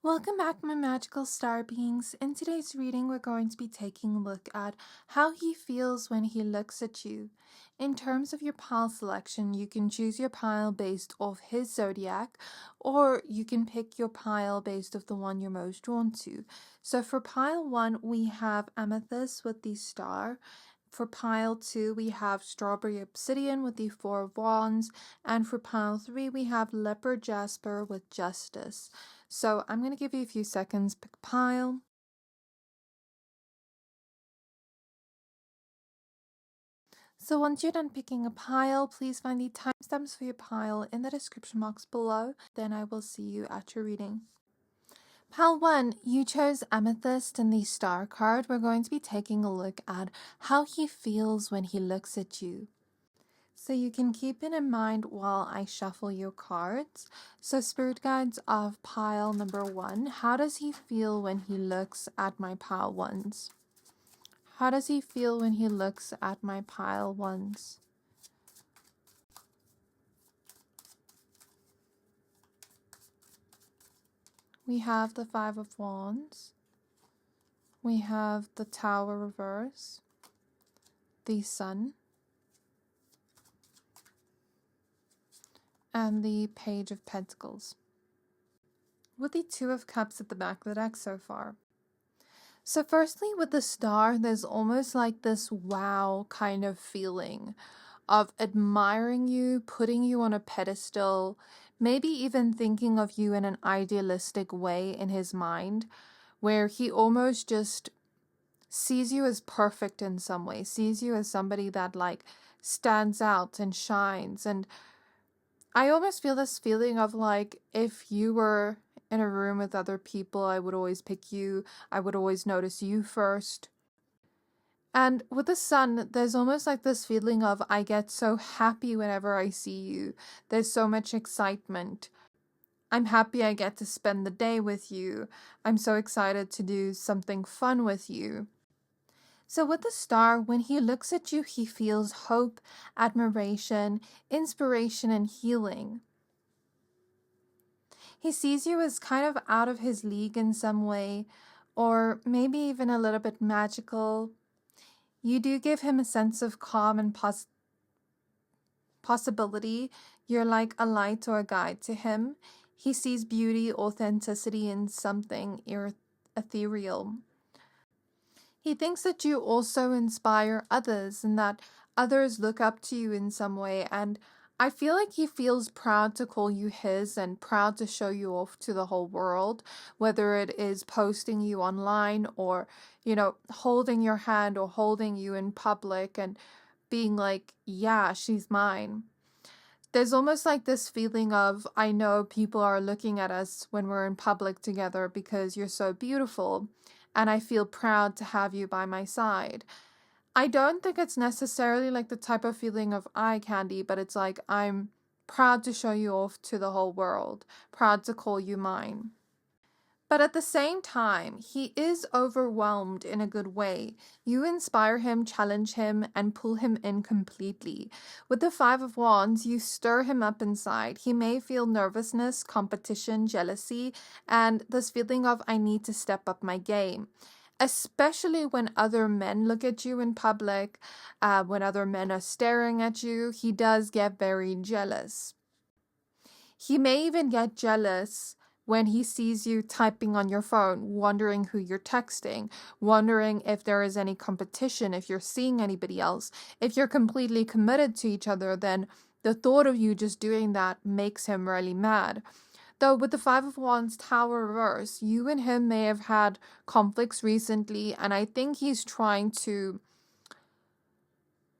Welcome back, my magical star beings. In today's reading, we're going to be taking a look at how he feels when he looks at you. In terms of your pile selection, you can choose your pile based off his zodiac, or you can pick your pile based off the one you're most drawn to. So for pile 1, we have Amethyst with the star. For pile 2, we have Strawberry Obsidian with the 4 of Wands. And for pile 3, we have Leopard Jasper with Justice. So I'm going to give you a few seconds, pick a pile. So once you're done picking a pile, please find the timestamps for your pile in the description box below. Then I will see you at your reading. Pile 1, you chose Amethyst in the star card. We're going to be taking a look at how he feels when he looks at you. So you can keep it in mind while I shuffle your cards. So spirit guides of pile number 1, how does he feel when he looks at my pile 1s? How does he feel when he looks at my pile 1s? We have the 5 of Wands. We have the Tower reverse. The Sun. And the Page of Pentacles, with the 2 of Cups at the back of the deck so far. So firstly, with the star, there's almost like this wow kind of feeling of admiring you, putting you on a pedestal, maybe even thinking of you in an idealistic way in his mind, where he almost just sees you as perfect in some way, sees you as somebody that like stands out and shines. And I almost feel this feeling of like, if you were in a room with other people, I would always pick you. I would always notice you first. And with the Sun, there's almost like this feeling of I get so happy whenever I see you. There's so much excitement. I'm happy I get to spend the day with you. I'm so excited to do something fun with you. So with the star, when he looks at you, he feels hope, admiration, inspiration, and healing. He sees you as kind of out of his league in some way, or maybe even a little bit magical. You do give him a sense of calm and possibility. You're like a light or a guide to him. He sees beauty, authenticity in something ethereal. He thinks that you also inspire others and that others look up to you in some way, and I feel like he feels proud to call you his and proud to show you off to the whole world, whether it is posting you online or, holding your hand or holding you in public and being like, yeah, she's mine. There's almost like this feeling of, I know people are looking at us when we're in public together because you're so beautiful, and I feel proud to have you by my side. I don't think it's necessarily like the type of feeling of eye candy, but it's like I'm proud to show you off to the whole world, proud to call you mine. But at the same time, he is overwhelmed in a good way. You inspire him, challenge him, and pull him in completely. With the 5 of Wands, you stir him up inside. He may feel nervousness, competition, jealousy, and this feeling of I need to step up my game. Especially when other men look at you in public, when other men are staring at you, he does get very jealous. He may even get jealous when he sees you typing on your phone, wondering who you're texting, wondering if there is any competition, if you're seeing anybody else. If you're completely committed to each other, then the thought of you just doing that makes him really mad. Though with the 5 of Wands Tower reverse, you and him may have had conflicts recently, and I think he's trying to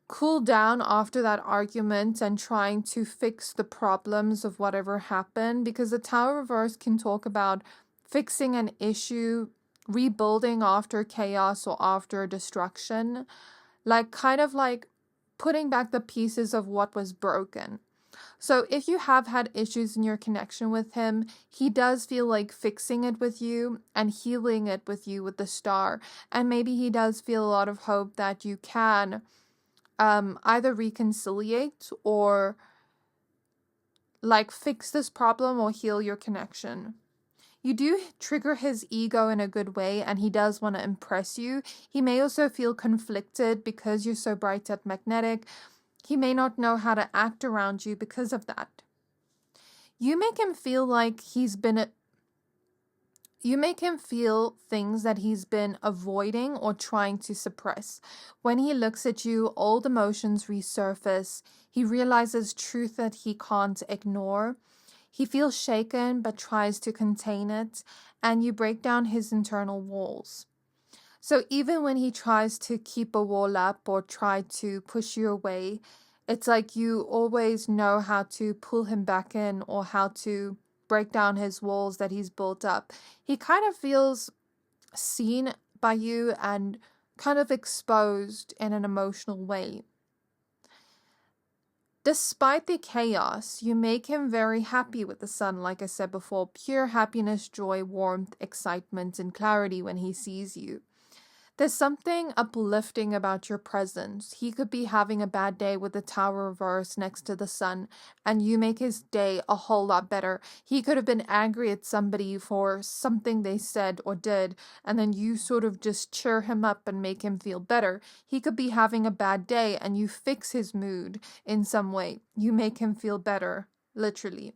cool down after that argument and trying to fix the problems of whatever happened, because the Tower reverse can talk about fixing an issue, rebuilding after chaos or after destruction, like kind of like putting back the pieces of what was broken. So if you have had issues in your connection with him, he does feel like fixing it with you and healing it with you with the star. And maybe he does feel a lot of hope that you can either reconciliate or like fix this problem or heal your connection. You do trigger his ego in a good way, and he does want to impress you. He may also feel conflicted because you're so bright and magnetic. He may not know how to act around you because of that. You make him feel like you make him feel things that he's been avoiding or trying to suppress. When he looks at you, old emotions resurface. He realizes truth that he can't ignore. He feels shaken but tries to contain it, and you break down his internal walls. So even when he tries to keep a wall up or try to push you away, it's like you always know how to pull him back in or how to break down his walls that he's built up. He kind of feels seen by you and kind of exposed in an emotional way. Despite the chaos, you make him very happy with the sun, like I said before, pure happiness, joy, warmth, excitement, and clarity when he sees you. There's something uplifting about your presence. He could be having a bad day with the tower reversed next to the sun, and you make his day a whole lot better. He could have been angry at somebody for something they said or did, and then you sort of just cheer him up and make him feel better. He could be having a bad day, and you fix his mood in some way. You make him feel better, literally.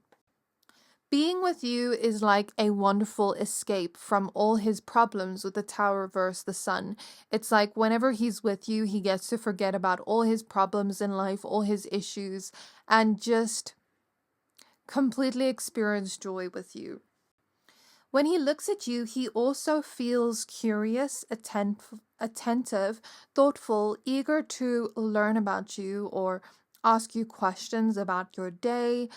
Being with you is like a wonderful escape from all his problems with the tower versus the sun. It's like whenever he's with you, he gets to forget about all his problems in life, all his issues, and just completely experience joy with you. When he looks at you, he also feels curious, attentive, thoughtful, eager to learn about you or ask you questions about your day,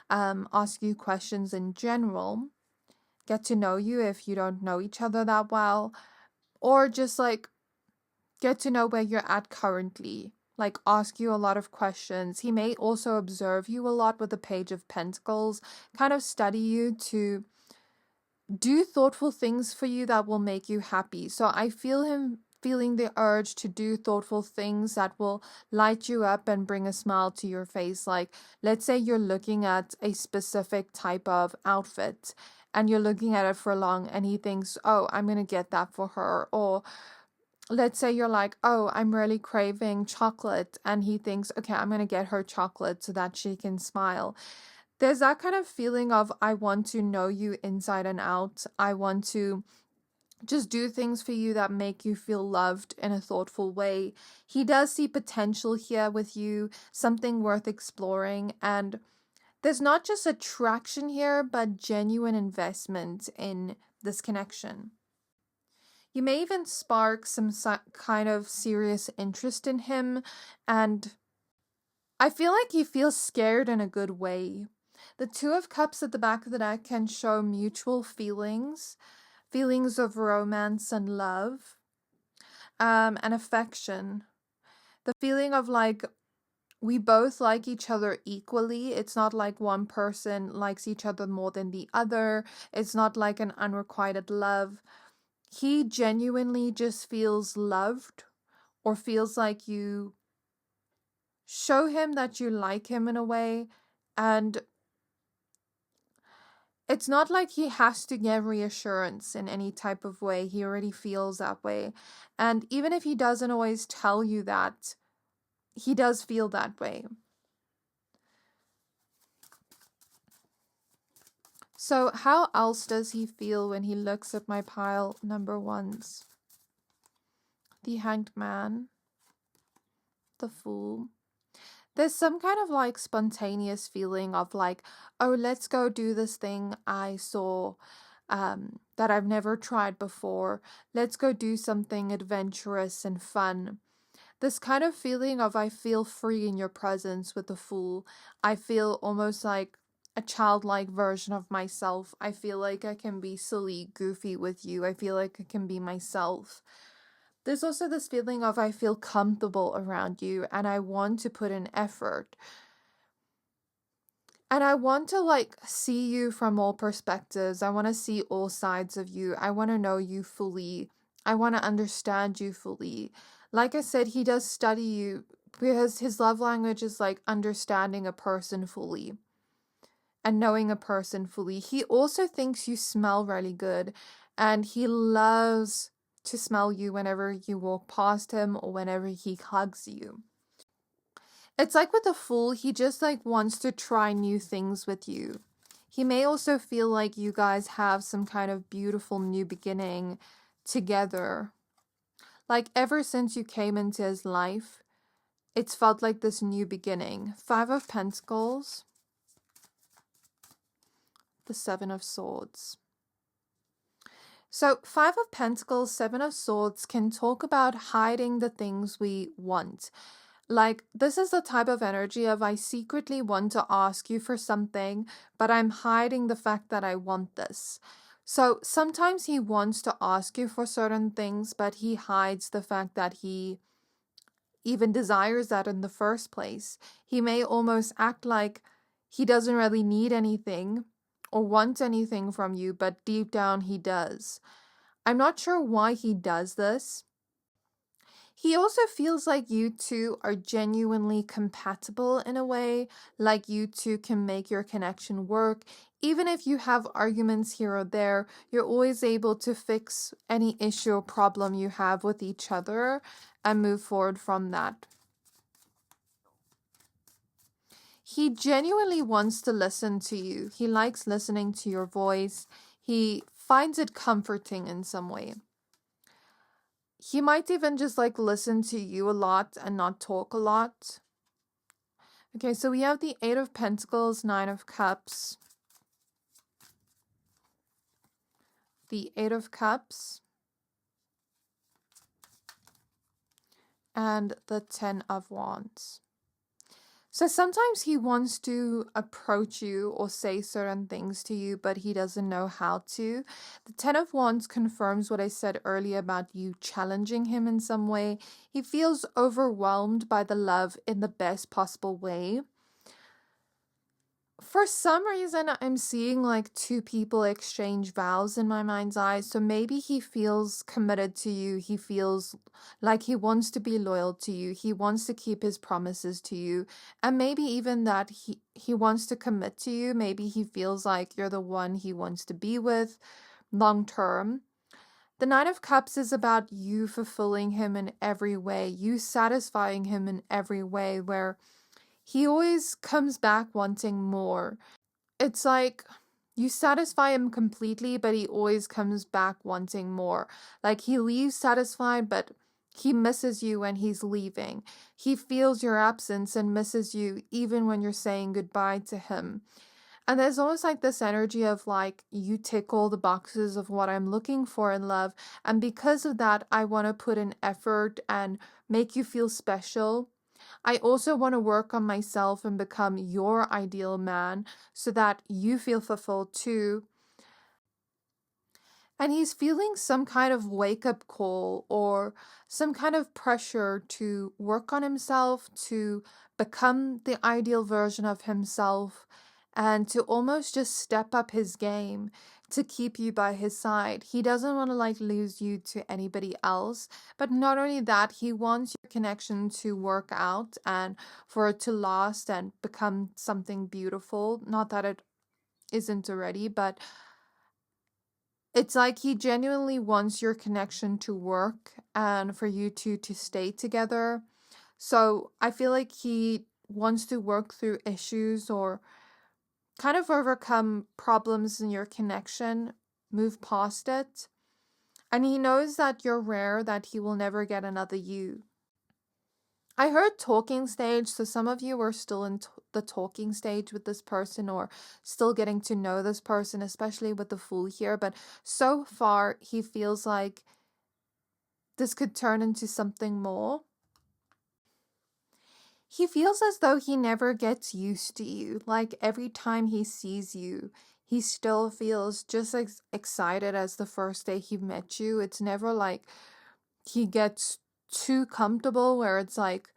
ask you questions in general, get to know you if you don't know each other that well, or just like get to know where you're at currently, like ask you a lot of questions. He may also observe you a lot with the Page of Pentacles, kind of study you to do thoughtful things for you that will make you happy. So I feel him feeling the urge to do thoughtful things that will light you up and bring a smile to your face. Like, let's say you're looking at a specific type of outfit and you're looking at it for long and he thinks, oh, I'm going to get that for her. Or let's say you're like, oh, I'm really craving chocolate, and he thinks, okay, I'm going to get her chocolate so that she can smile. There's that kind of feeling of, I want to know you inside and out. I want to just do things for you that make you feel loved in a thoughtful way. He does see potential here with you, something worth exploring. And there's not just attraction here, but genuine investment in this connection. You may even spark some kind of serious interest in him, and I feel like he feels scared in a good way. The Two of Cups at the back of the deck can show mutual feelings of romance and love, and affection. The feeling of like, we both like each other equally. It's not like one person likes each other more than the other. It's not like an unrequited love. He genuinely just feels loved, or feels like you show him that you like him in a way, and it's not like he has to get reassurance in any type of way. He already feels that way. And even if he doesn't always tell you that, he does feel that way. So how else does he feel when he looks at my pile number ones? The Hanged Man, the Fool. There's some kind of like spontaneous feeling of like, oh, let's go do this thing I saw that I've never tried before. Let's go do something adventurous and fun. This kind of feeling of, I feel free in your presence with the Fool. I feel almost like a childlike version of myself. I feel like I can be silly, goofy with you. I feel like I can be myself. There's also this feeling of, I feel comfortable around you and I want to put in effort. And I want to like see you from all perspectives. I want to see all sides of you. I want to know you fully. I want to understand you fully. Like I said, he does study you because his love language is like understanding a person fully. and knowing a person fully. He also thinks you smell really good, and he loves to smell you whenever you walk past him or whenever he hugs you. It's like with the Fool, he just like wants to try new things with you. He may also feel like you guys have some kind of beautiful new beginning together. Like ever since you came into his life, it's felt like this new beginning. 5 of Pentacles, the 7 of Swords. So 5 of Pentacles, 7 of Swords can talk about hiding the things we want. Like, this is the type of energy of I secretly want to ask you for something, but I'm hiding the fact that I want this. So sometimes he wants to ask you for certain things, but he hides the fact that he even desires that in the first place. He may almost act like he doesn't really need anything or want anything from you, but deep down he does. I'm not sure why he does this. He also feels like you two are genuinely compatible in a way, like you two can make your connection work. Even if you have arguments here or there, you're always able to fix any issue or problem you have with each other and move forward from that. He genuinely wants to listen to you. He likes listening to your voice. He finds it comforting in some way. He might even just like listen to you a lot and not talk a lot. Okay, so we have the 8 of Pentacles, 9 of Cups, the 8 of Cups, and the 10 of Wands. So sometimes he wants to approach you or say certain things to you, but he doesn't know how to. The 10 of Wands confirms what I said earlier about you challenging him in some way. He feels overwhelmed by the love in the best possible way. For some reason, I'm seeing like 2 people exchange vows in my mind's eye. So maybe he feels committed to you. He feels like he wants to be loyal to you. He wants to keep his promises to you. And maybe even that he wants to commit to you. Maybe he feels like you're the one he wants to be with long term. The 9 of Cups is about you fulfilling him in every way. You satisfying him in every way, where he always comes back wanting more. It's like you satisfy him completely, but he always comes back wanting more. Like he leaves satisfied, but he misses you when he's leaving. He feels your absence and misses you even when you're saying goodbye to him. And there's almost like this energy of like, you tick all the boxes of what I'm looking for in love. And because of that, I want to put in effort and make you feel special. I also want to work on myself and become your ideal man so that you feel fulfilled too. And he's feeling some kind of wake-up call or some kind of pressure to work on himself, to become the ideal version of himself, and to almost just step up his game to keep you by his side. He doesn't want to like lose you to anybody else, but not only that, he wants your connection to work out and for it to last and become something beautiful. Not that it isn't already, but it's like he genuinely wants your connection to work and for you two to stay together. So I feel like he wants to work through issues or kind of overcome problems in your connection, move past it. And he knows that you're rare, that he will never get another you. I heard talking stage, so some of you are still in the talking stage with this person or still getting to know this person, especially with the Fool here. But so far, he feels like this could turn into something more. He feels as though he never gets used to you. Like every time he sees you, he still feels just as excited as the first day he met you. It's never like he gets too comfortable where it's like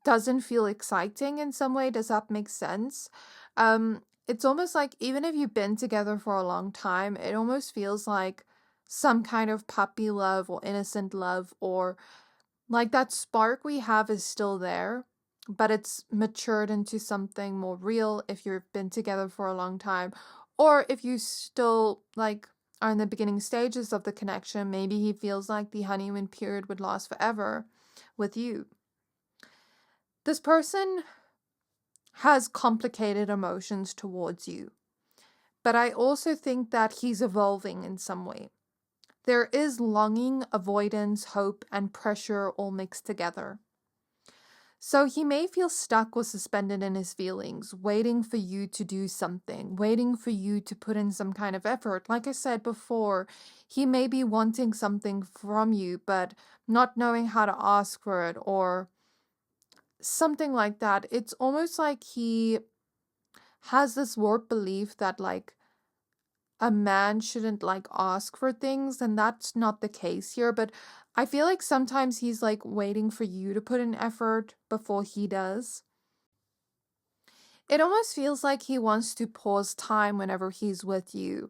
doesn't feel exciting in some way. Does that make sense? It's almost like even if you've been together for a long time, it almost feels like some kind of puppy love or innocent love, or like that spark we have is still there, but it's matured into something more real if you've been together for a long time. Or if you still like are in the beginning stages of the connection, maybe he feels like the honeymoon period would last forever with you. This person has complicated emotions towards you, but I also think that he's evolving in some way. There is longing, avoidance, hope, and pressure all mixed together. So he may feel stuck or suspended in his feelings, waiting for you to do something, waiting for you to put in some kind of effort. Like I said before, he may be wanting something from you, but not knowing how to ask for it or something like that. It's almost like he has this warped belief that like a man shouldn't like ask for things, and that's not the case here. But I feel like sometimes he's like waiting for you to put in effort before he does. It almost feels like he wants to pause time whenever he's with you.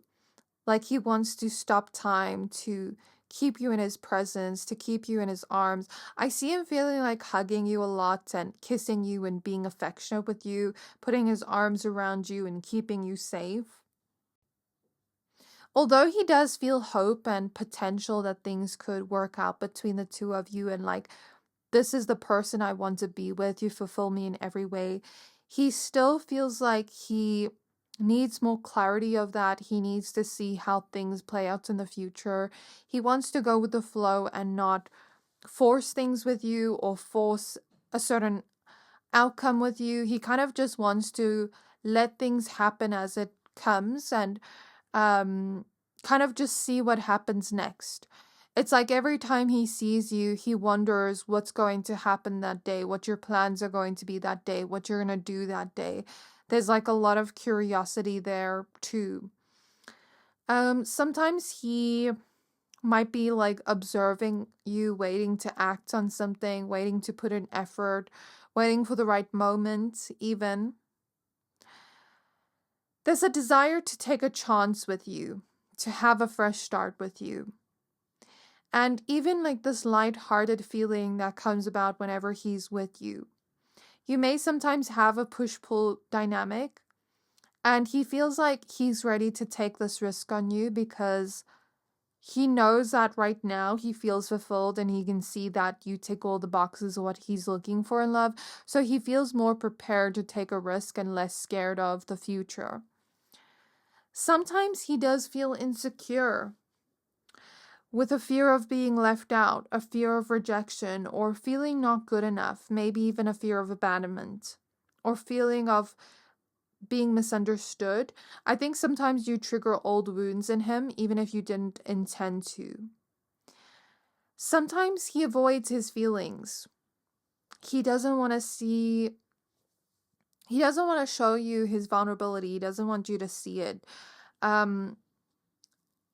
Like he wants to stop time to keep you in his presence, to keep you in his arms. I see him feeling like hugging you a lot and kissing you and being affectionate with you, putting his arms around you and keeping you safe. Although he does feel hope and potential that things could work out between the two of you and like, this is the person I want to be with, you fulfill me in every way, he still feels like he needs more clarity of that. He needs to see how things play out in the future. He wants to go with the flow and not force things with you or force a certain outcome with you. He kind of just wants to let things happen as it comes and kind of just see what happens next. It's like every time he sees you, he wonders what's going to happen that day, what your plans are going to be that day, what you're going to do that day. There's like a lot of curiosity there too. Sometimes he might be like observing you, waiting to act on something, waiting to put in effort, waiting for the right moment even. There's a desire to take a chance with you, to have a fresh start with you. And even like this light-hearted feeling that comes about whenever he's with you. You may sometimes have a push-pull dynamic, and he feels like he's ready to take this risk on you because he knows that right now he feels fulfilled and he can see that you tick all the boxes of what he's looking for in love. So he feels more prepared to take a risk and less scared of the future. Sometimes he does feel insecure, with a fear of being left out, a fear of rejection, or feeling not good enough, maybe even a fear of abandonment, or feeling of being misunderstood. I think sometimes you trigger old wounds in him, even if you didn't intend to. Sometimes he avoids his feelings. He doesn't want to show you his vulnerability. He doesn't want you to see it.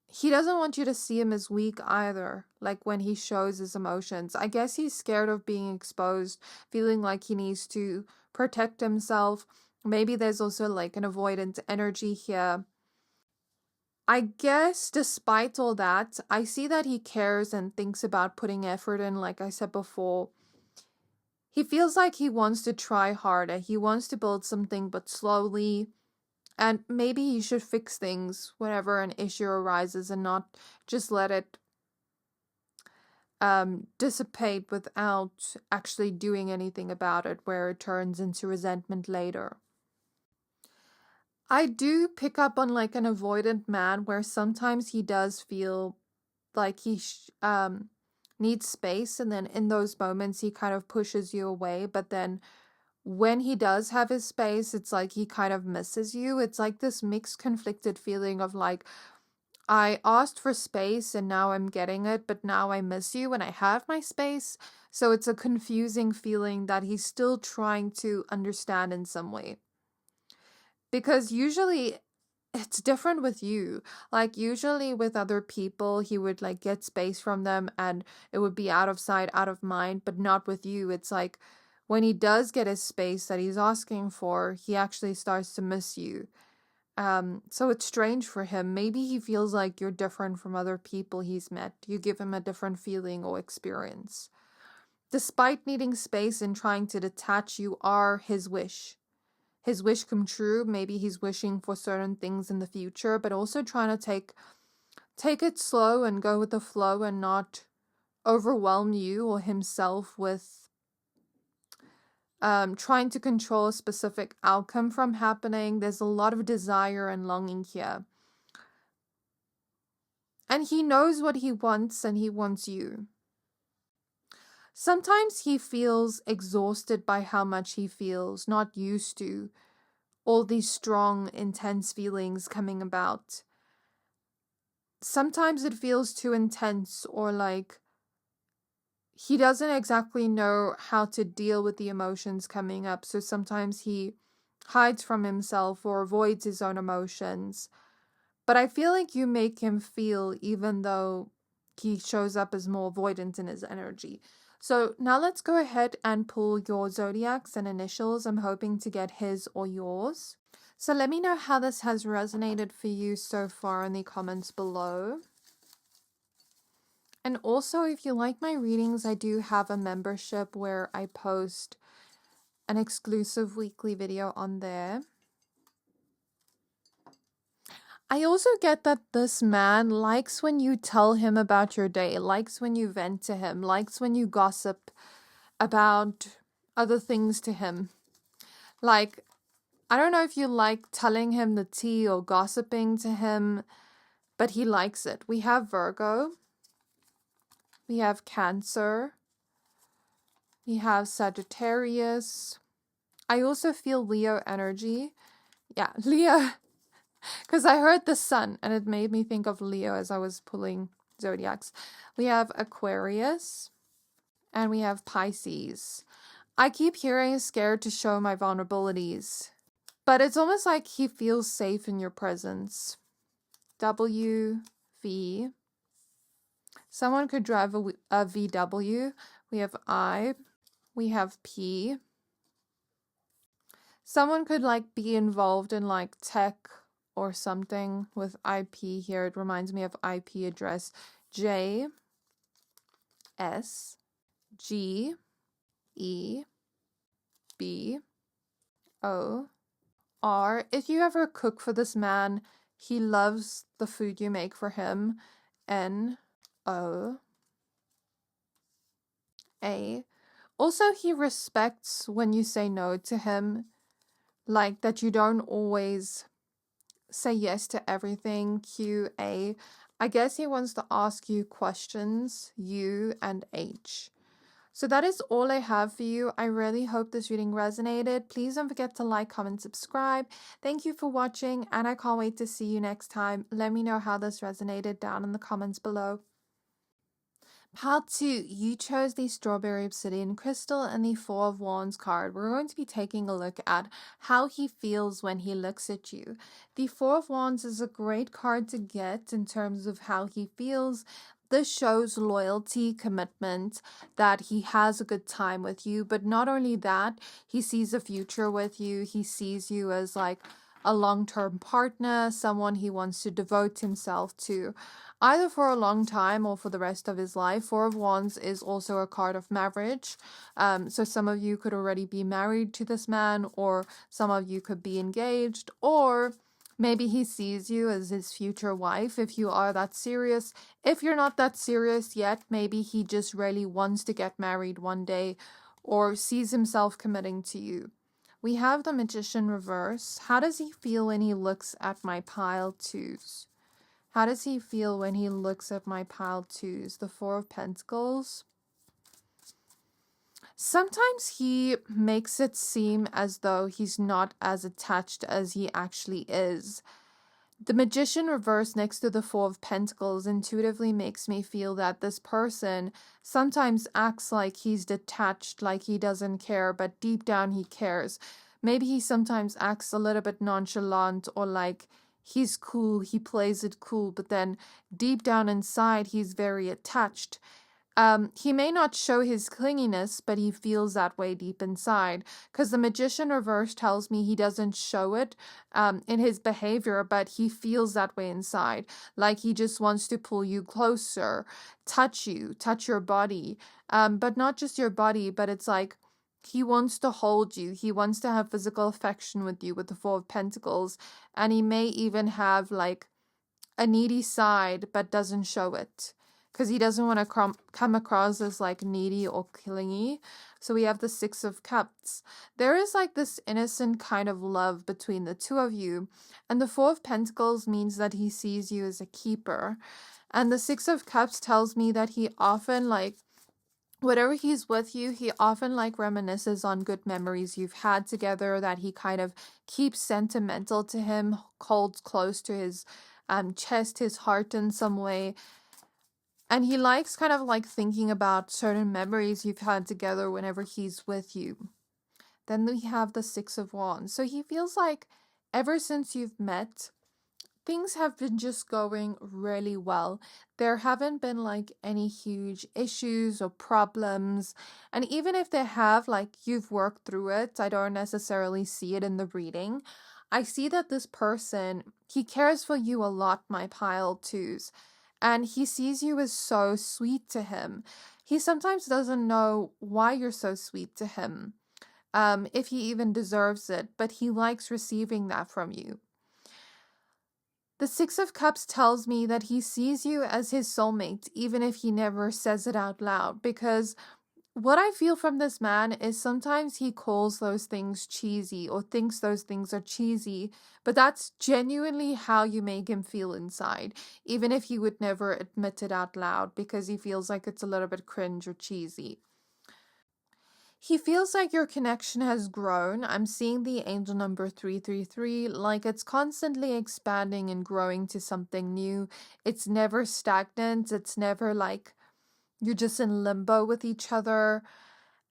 He doesn't want you to see him as weak either, like when he shows his emotions. I guess he's scared of being exposed, feeling like he needs to protect himself. Maybe there's also like an avoidant energy here. I guess despite all that, I see that he cares and thinks about putting effort in, like I said before. He feels like he wants to try harder. He wants to build something, but slowly. And maybe he should fix things whenever an issue arises and not just let it dissipate without actually doing anything about it, where it turns into resentment later. I do pick up on like an avoidant man where sometimes he does feel like he needs space, and then in those moments he kind of pushes you away, but then when he does have his space, it's like he kind of misses you. It's like this mixed, conflicted feeling of like, I asked for space and now I'm getting it, but now I miss you when I have my space. So it's a confusing feeling that he's still trying to understand in some way. Because usually it's different with you. Like usually with other people, he would like get space from them and it would be out of sight, out of mind, but not with you. It's like, when he does get his space that he's asking for, he actually starts to miss you. So it's strange for him. Maybe he feels like you're different from other people he's met. You give him a different feeling or experience. Despite needing space and trying to detach, you are his wish. His wish come true. Maybe he's wishing for certain things in the future, but also trying to take it slow and go with the flow and not overwhelm you or himself with trying to control a specific outcome from happening. There's a lot of desire and longing here. And he knows what he wants, and he wants you. Sometimes he feels exhausted by how much he feels, not used to all these strong, intense feelings coming about. Sometimes it feels too intense, or like he doesn't exactly know how to deal with the emotions coming up. So sometimes he hides from himself or avoids his own emotions. But I feel like you make him feel, even though he shows up as more avoidant in his energy. So now let's go ahead and pull your zodiacs and initials. I'm hoping to get his or yours. So let me know how this has resonated for you so far in the comments below. And also, if you like my readings, I do have a membership where I post an exclusive weekly video on there. I also get that this man likes when you tell him about your day, likes when you vent to him, likes when you gossip about other things to him. Like, I don't know if you like telling him the tea or gossiping to him, but he likes it. We have Virgo. We have Cancer. We have Sagittarius. I also feel Leo energy. Yeah, Leo. Because I heard the sun and it made me think of Leo as I was pulling zodiacs. We have Aquarius and we have Pisces. I keep hearing scared to show my vulnerabilities, but it's almost like he feels safe in your presence. W, V. Someone could drive a VW. We have I. We have P. Someone could like be involved in like tech or something with IP here. It reminds me of IP address. J, S, G, E, B, O, R. If you ever cook for this man, he loves the food you make for him. N, O, A. Also, he respects when you say no to him. Like that you don't always say yes to everything. Q, A. I guess he wants to ask you questions. U and H. So that is all I have for you. I really hope this reading resonated. Please don't forget to like, comment, subscribe. Thank you for watching, and I can't wait to see you next time. Let me know how this resonated down in the comments below. Part 2, you chose the Strawberry Obsidian Crystal and the Four of Wands card. We're going to be taking a look at how he feels when he looks at you. The Four of Wands is a great card to get in terms of how he feels. This shows loyalty, commitment, that he has a good time with you. But not only that, he sees a future with you. He sees you as like a long-term partner, someone he wants to devote himself to, either for a long time or for the rest of his life. Four of Wands is also a card of marriage. So some of you could already be married to this man, or some of you could be engaged, or maybe he sees you as his future wife if you are that serious. If you're not that serious yet, maybe he just really wants to get married one day or sees himself committing to you. We have the Magician reverse. How does he feel when he looks at my pile twos? How does he feel when he looks at my pile twos? The Four of Pentacles. Sometimes he makes it seem as though he's not as attached as he actually is. The Magician reverse next to the Four of Pentacles intuitively makes me feel that this person sometimes acts like he's detached, like he doesn't care, but deep down he cares. Maybe he sometimes acts a little bit nonchalant, or like he's cool, he plays it cool, but then deep down inside he's very attached. He may not show his clinginess, but he feels that way deep inside. Because the magician reverse tells me he doesn't show it in his behavior, but he feels that way inside. Like he just wants to pull you closer, touch your body. But not just your body, but it's like he wants to hold you. He wants to have physical affection with you with the Four of Pentacles. And he may even have like a needy side, but doesn't show it. Because he doesn't want to come across as like needy or clingy. So we have the Six of Cups. There is like this innocent kind of love between the two of you. And the Four of Pentacles means that he sees you as a keeper. And the Six of Cups tells me that he often like, whatever he's with you, he often like reminisces on good memories you've had together, that he kind of keeps sentimental to him, holds close to his chest, his heart in some way. And he likes kind of like thinking about certain memories you've had together whenever he's with you. Then we have the Six of Wands. So he feels like ever since you've met, things have been just going really well. There haven't been like any huge issues or problems. And even if they have, like you've worked through it, I don't necessarily see it in the reading. I see that this person, he cares for you a lot, my pile twos. And he sees you as so sweet to him. He sometimes doesn't know why you're so sweet to him, if he even deserves it, but he likes receiving that from you. The Six of Cups tells me that he sees you as his soulmate, even if he never says it out loud, because what I feel from this man is sometimes he calls those things cheesy or thinks those things are cheesy, but that's genuinely how you make him feel inside, even if he would never admit it out loud because he feels like it's a little bit cringe or cheesy. He feels like your connection has grown. I'm seeing the angel number 333, like it's constantly expanding and growing to something new. It's never stagnant. It's never like you're just in limbo with each other.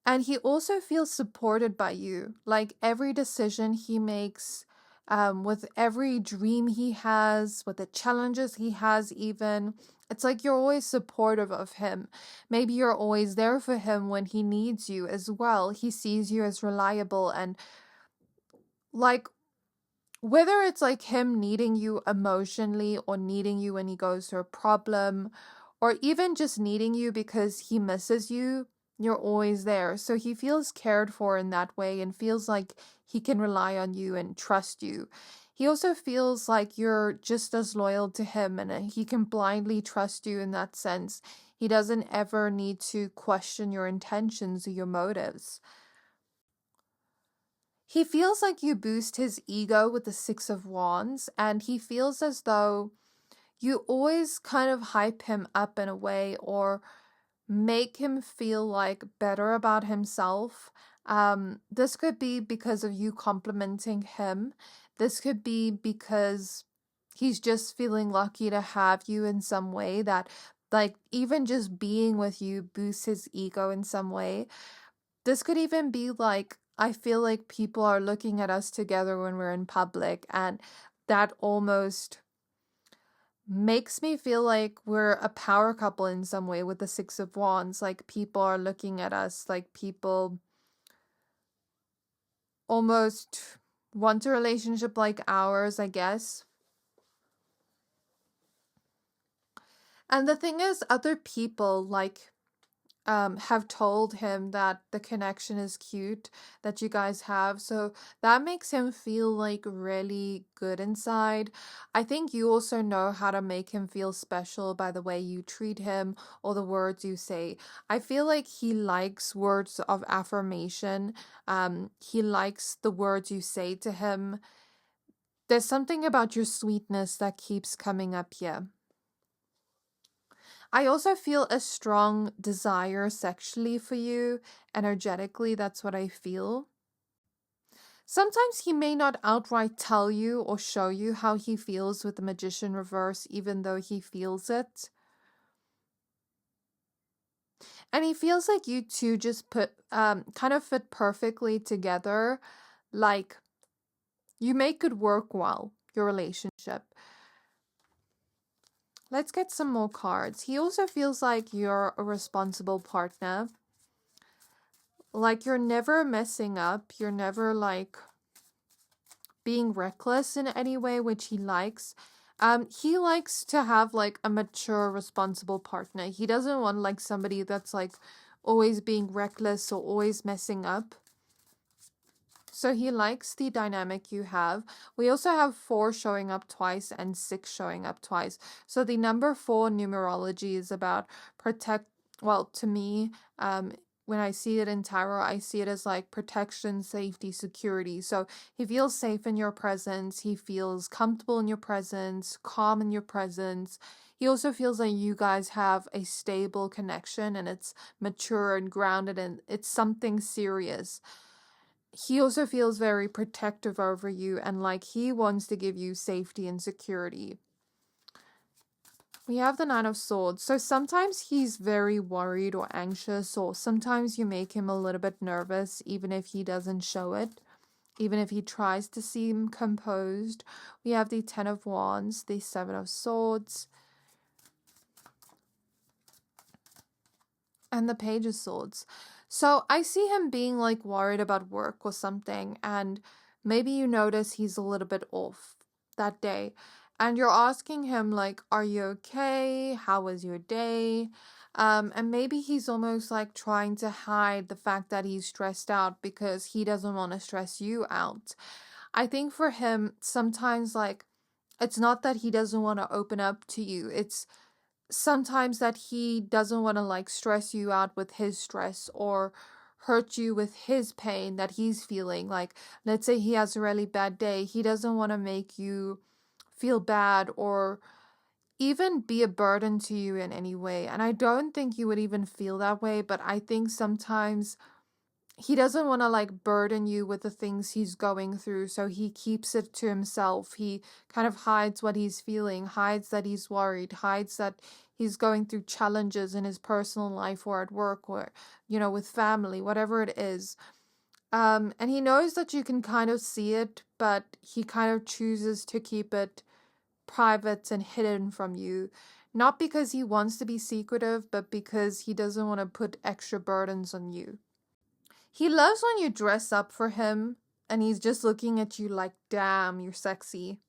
And he also feels supported by you. Like every decision he makes, with every dream he has, with the challenges he has even, it's like you're always supportive of him. Maybe you're always there for him when he needs you as well. He sees you as reliable and like whether it's like him needing you emotionally or needing you when he goes through a problem or even just needing you because he misses you, you're always there. So he feels cared for in that way and feels like he can rely on you and trust you. He also feels like you're just as loyal to him and he can blindly trust you in that sense. He doesn't ever need to question your intentions or your motives. He feels like you boost his ego with the Six of Wands, and he feels as though you always kind of hype him up in a way or make him feel like better about himself. This could be because of you complimenting him. This could be because he's just feeling lucky to have you in some way that like even just being with you boosts his ego in some way. This could even be like, I feel like people are looking at us together when we're in public, and that almost makes me feel like we're a power couple in some way with the Six of Wands. Like people are looking at us, like people almost want a relationship like ours, I guess. And the thing is, other people like have told him that the connection is cute that you guys have. So that makes him feel like really good inside. I think you also know how to make him feel special by the way you treat him or the words you say. I feel like he likes words of affirmation. He likes the words you say to him. There's something about your sweetness that keeps coming up here. I also feel a strong desire sexually for you. Energetically, that's what I feel. Sometimes he may not outright tell you or show you how he feels with the Magician reverse, even though he feels it. And he feels like you two just kind of fit perfectly together. Like, you make it work well, your relationship. Let's get some more cards. He also feels like you're a responsible partner. Like you're never messing up. You're never like being reckless in any way, which he likes. He likes to have like a mature, responsible partner. He doesn't want like somebody that's like always being reckless or always messing up. So he likes the dynamic you have. We also have 4 showing up twice and 6 showing up twice. So the number 4 numerology is about well, to me, when I see it in tarot, I see it as like protection, safety, security. So he feels safe in your presence. He feels comfortable in your presence, calm in your presence. He also feels like you guys have a stable connection and it's mature and grounded and it's something serious. He also feels very protective over you and like he wants to give you safety and security. We have the 9 of Swords. So sometimes he's very worried or anxious, or sometimes you make him a little bit nervous even if he doesn't show it, even if he tries to seem composed. We have the 10 of Wands, the 7 of Swords, and the Page of Swords. So I see him being like worried about work or something, and maybe you notice he's a little bit off that day. And you're asking him like, are you okay? How was your day? And maybe he's almost like trying to hide the fact that he's stressed out because he doesn't want to stress you out. I think for him, sometimes like, it's not that he doesn't want to open up to you. It's sometimes that he doesn't want to like stress you out with his stress or hurt you with his pain that he's feeling. Like, let's say he has a really bad day. He doesn't want to make you feel bad or even be a burden to you in any way. And I don't think you would even feel that way, but I think sometimes he doesn't want to like burden you with the things he's going through, so he keeps it to himself. He kind of hides what he's feeling, hides that he's worried, hides that he's going through challenges in his personal life or at work or, you know, with family, whatever it is. And he knows that you can kind of see it, but he kind of chooses to keep it private and hidden from you. Not because he wants to be secretive, but because he doesn't want to put extra burdens on you. He loves when you dress up for him and he's just looking at you like, damn, you're sexy.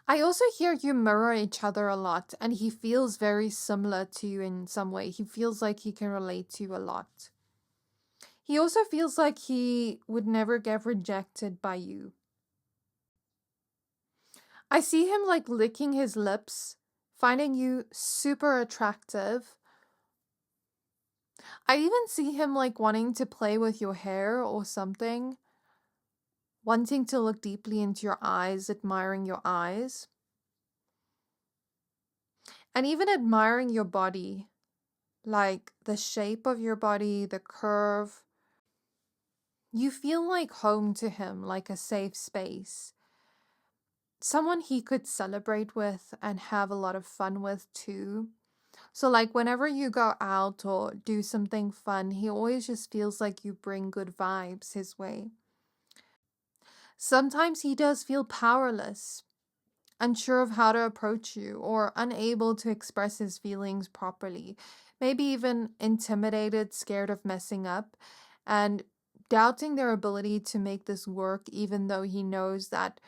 I also hear you mirror each other a lot and he feels very similar to you in some way. He feels like he can relate to you a lot. He also feels like he would never get rejected by you. I see him like licking his lips, finding you super attractive. I even see him like wanting to play with your hair or something. Wanting to look deeply into your eyes, admiring your eyes. And even admiring your body, like the shape of your body, the curve. You feel like home to him, like a safe space. Someone he could celebrate with and have a lot of fun with too. So like whenever you go out or do something fun, he always just feels like you bring good vibes his way. Sometimes he does feel powerless, unsure of how to approach you, or unable to express his feelings properly. Maybe even intimidated, scared of messing up, and doubting their ability to make this work, even though he knows that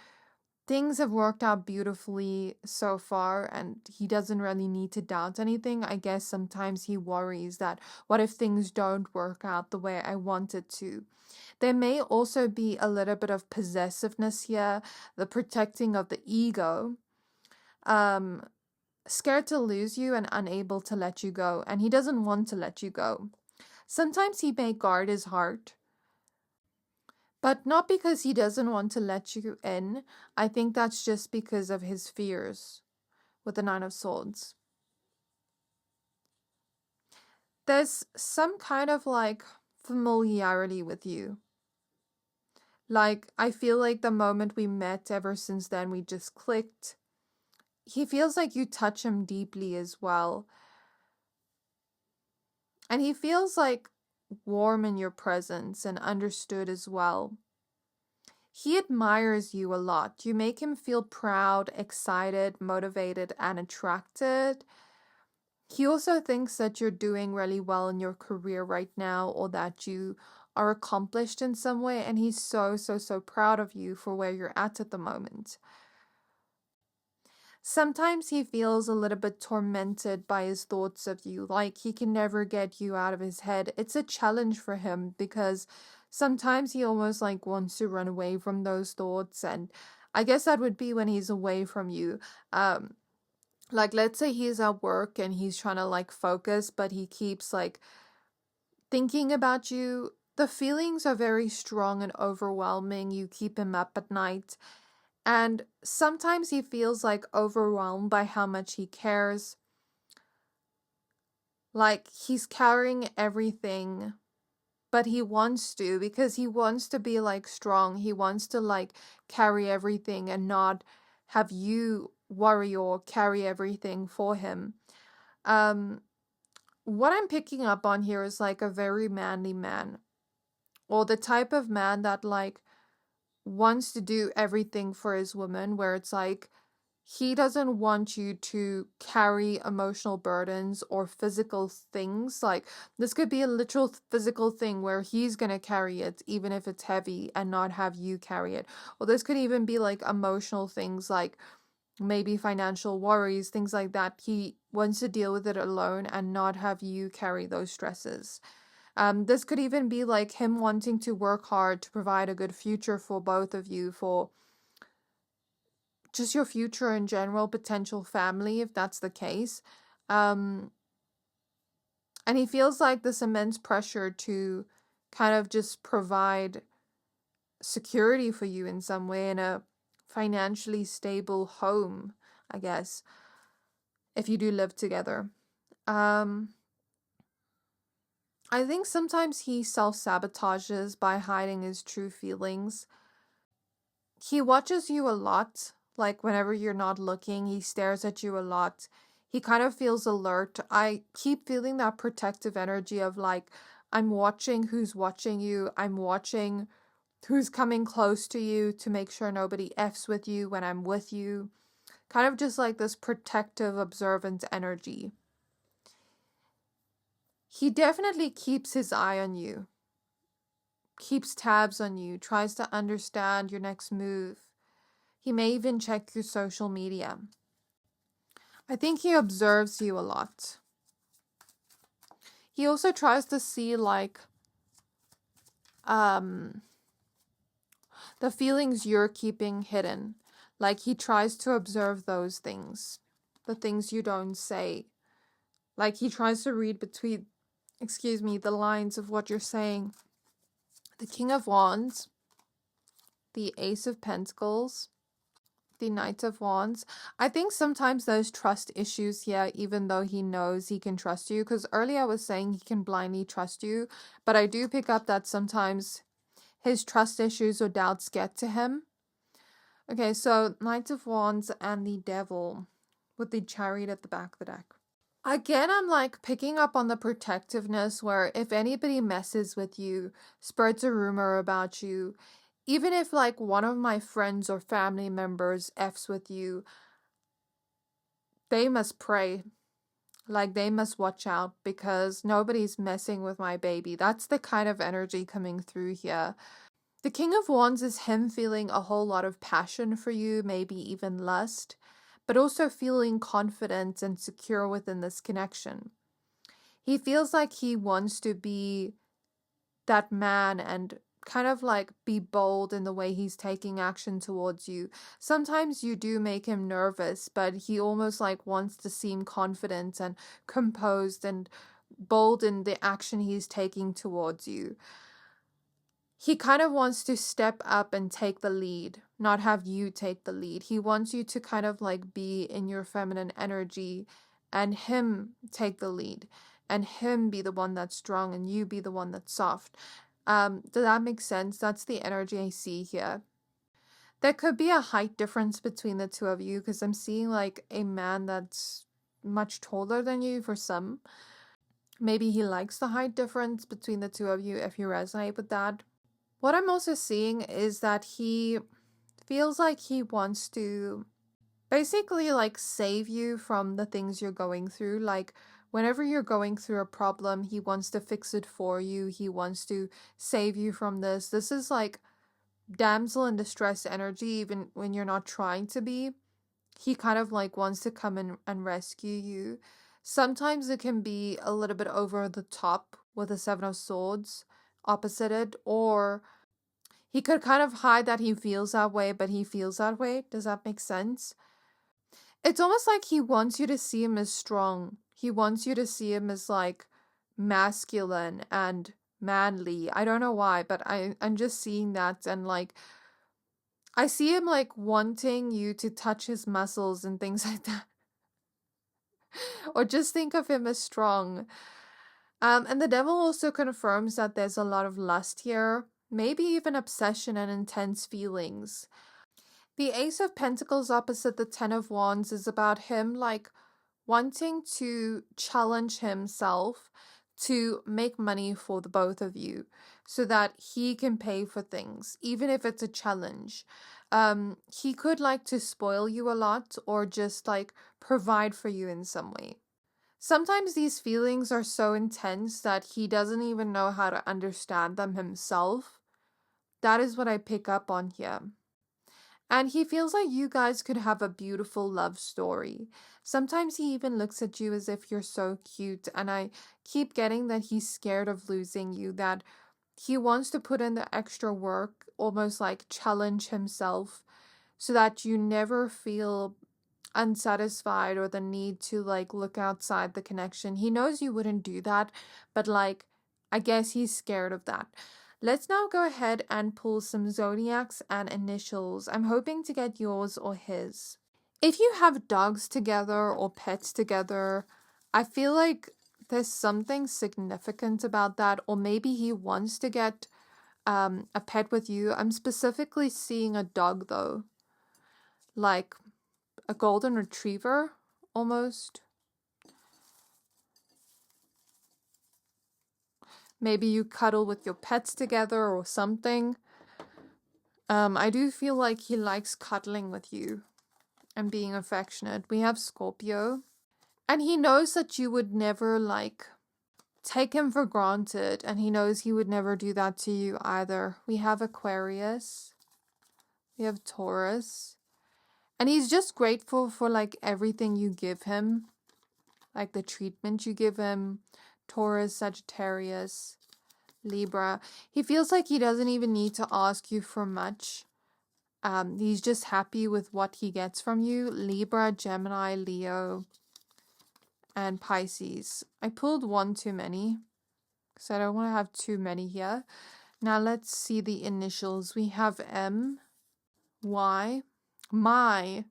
things have worked out beautifully so far and he doesn't really need to doubt anything. I guess sometimes he worries that what if things don't work out the way I want it to? There may also be a little bit of possessiveness here, the protecting of the ego, scared to lose you and unable to let you go, and he doesn't want to let you go. Sometimes he may guard his heart, but not because he doesn't want to let you in. I think that's just because of his fears with the 9 of Swords. There's some kind of like familiarity with you. Like, I feel like the moment we met, ever since then, we just clicked. He feels like you touch him deeply as well. And he feels like warm in your presence and understood as well. He admires you a lot. You make him feel proud, excited, motivated, and attracted. He also thinks that you're doing really well in your career right now, or that you are accomplished in some way, and he's so, so, so proud of you for where you're at the moment. Sometimes he feels a little bit tormented by his thoughts of you, like he can never get you out of his head. It's a challenge for him because sometimes he almost like wants to run away from those thoughts, and I guess that would be when he's away from you. Like let's say he's at work and he's trying to like focus, but he keeps like thinking about you. The feelings are very strong and overwhelming. You keep him up at night. And sometimes he feels like overwhelmed by how much he cares. Like he's carrying everything, but he wants to, because he wants to be like strong. He wants to like carry everything and not have you worry or carry everything for him. What I'm picking up on here is like a very manly man, or the type of man that like wants to do everything for his woman, where it's like he doesn't want you to carry emotional burdens or physical things. Like this could be a literal physical thing where he's going to carry it even if it's heavy and not have you carry it. Or this could even be like emotional things, like maybe financial worries, things like that. He wants to deal with it alone and not have you carry those stresses. This could even be like him wanting to work hard to provide a good future for both of you, for just your future in general, potential family, if that's the case. And he feels like this immense pressure to kind of just provide security for you in some way, in a financially stable home, I guess, if you do live together. I think sometimes he self-sabotages by hiding his true feelings. He watches you a lot, like whenever you're not looking, he stares at you a lot. He kind of feels alert. I keep feeling that protective energy of like, I'm watching who's watching you. I'm watching who's coming close to you to make sure nobody F's with you when I'm with you. Kind of just like this protective, observant energy. He definitely keeps his eye on you, keeps tabs on you, tries to understand your next move. He may even check your social media. I think he observes you a lot. He also tries to see like the feelings you're keeping hidden. Like he tries to observe those things, the things you don't say. Like he tries to read between, the lines of what you're saying. The King of Wands, the Ace of Pentacles, the Knight of Wands. I think sometimes there's trust issues here, even though he knows he can trust you. Because earlier I was saying he can blindly trust you, but I do pick up that sometimes his trust issues or doubts get to him. Okay, so Knight of Wands and the Devil with the Chariot at the back of the deck. Again, I'm like picking up on the protectiveness, where if anybody messes with you, spreads a rumor about you, even if like one of my friends or family members F's with you, they must pray. Like they must watch out, because nobody's messing with my baby. That's the kind of energy coming through here. The King of Wands is him feeling a whole lot of passion for you, maybe even lust, but also feeling confident and secure within this connection. He feels like he wants to be that man and kind of like be bold in the way he's taking action towards you. Sometimes you do make him nervous, but he almost like wants to seem confident and composed and bold in the action he's taking towards you. He kind of wants to step up and take the lead, not have you take the lead. He wants you to kind of like be in your feminine energy and him take the lead, and him be the one that's strong and you be the one that's soft. Does that make sense? That's the energy I see here. There could be a height difference between the two of you, because I'm seeing like a man that's much taller than you for some. Maybe he likes the height difference between the two of you if you resonate with that. What I'm also seeing is that he feels like he wants to basically like save you from the things you're going through. Like whenever you're going through a problem, he wants to fix it for you. He wants to save you from this. This is like damsel in distress energy, even when you're not trying to be. He kind of like wants to come in and rescue you. Sometimes it can be a little bit over the top with the Seven of Swords opposite it, or he could kind of hide that he feels that way, but he feels that way. Does that make sense? It's almost like he wants you to see him as strong. He wants you to see him as like masculine and manly. I don't know why, but I'm just seeing that, and like I see him like wanting you to touch his muscles and things like that. Or just think of him as strong. And the devil also confirms that there's a lot of lust here, maybe even obsession and intense feelings. The Ace of Pentacles opposite the Ten of Wands is about him like wanting to challenge himself to make money for the both of you so that he can pay for things, even if it's a challenge. He could like to spoil you a lot or just like provide for you in some way. Sometimes these feelings are so intense that he doesn't even know how to understand them himself. That is what I pick up on here. And he feels like you guys could have a beautiful love story. Sometimes he even looks at you as if you're so cute, and I keep getting that he's scared of losing you, that he wants to put in the extra work, almost like challenge himself, so that you never feel unsatisfied or the need to like look outside the connection. He knows you wouldn't do that, but like I guess he's scared of that. Let's now go ahead and pull some zodiacs and initials. I'm hoping to get yours or his. If you have dogs together or pets together, I feel like there's something significant about that, or maybe he wants to get a pet with you. I'm specifically seeing a dog though, like a golden retriever almost. Maybe you cuddle with your pets together or something. I do feel like he likes cuddling with you and being affectionate. We have Scorpio. And he knows that you would never like take him for granted. And he knows he would never do that to you either. We have Aquarius. We have Taurus. And he's just grateful for like everything you give him. Like the treatment you give him. Taurus, Sagittarius, Libra. He feels like he doesn't even need to ask you for much. He's just happy with what he gets from you. Libra, Gemini, Leo, and Pisces. I pulled one too many because I don't want to have too many here. Now let's see the initials. We have M, Y, my.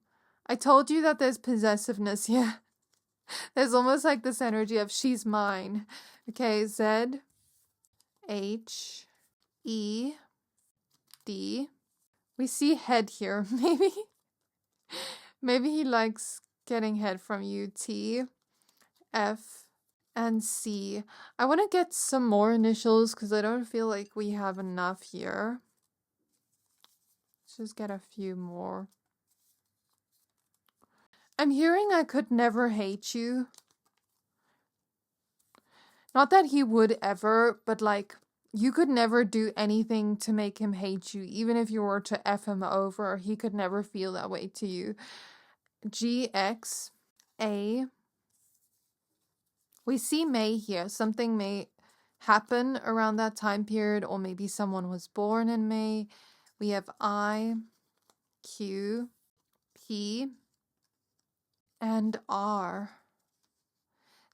I told you that there's possessiveness here. There's almost like this energy of she's mine. Okay, Z, H, E, D. We see head here. Maybe he likes getting head from you. T, F, and C. I want to get some more initials because I don't feel like we have enough here. Let's just get a few more. I'm hearing I could never hate you. Not that he would ever, but like you could never do anything to make him hate you. Even if you were to F him over, he could never feel that way to you. G, X, A. We see May here. Something may happen around that time period, or maybe someone was born in May. We have I, Q, P, and R.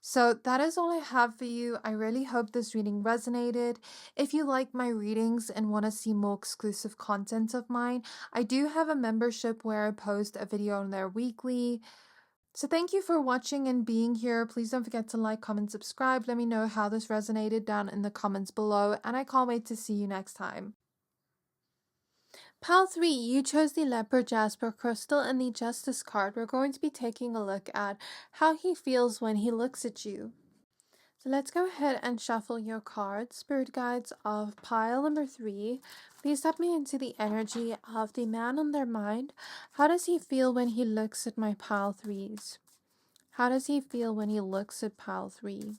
So that is all I have for you. I really hope this reading resonated. If you like my readings and want to see more exclusive content of mine, I do have a membership where I post a video on there weekly. So thank you for watching and being here. Please don't forget to like, comment, subscribe. Let me know how this resonated down in the comments below, and I can't wait to see you next time. Pile 3, you chose the Leopard Jasper Crystal and the Justice card. We're going to be taking a look at how he feels when he looks at you. So let's go ahead and shuffle your cards. Spirit guides of pile number 3. Please step me into the energy of the man on their mind. How does he feel when he looks at my pile 3s? How does he feel when he looks at pile 3?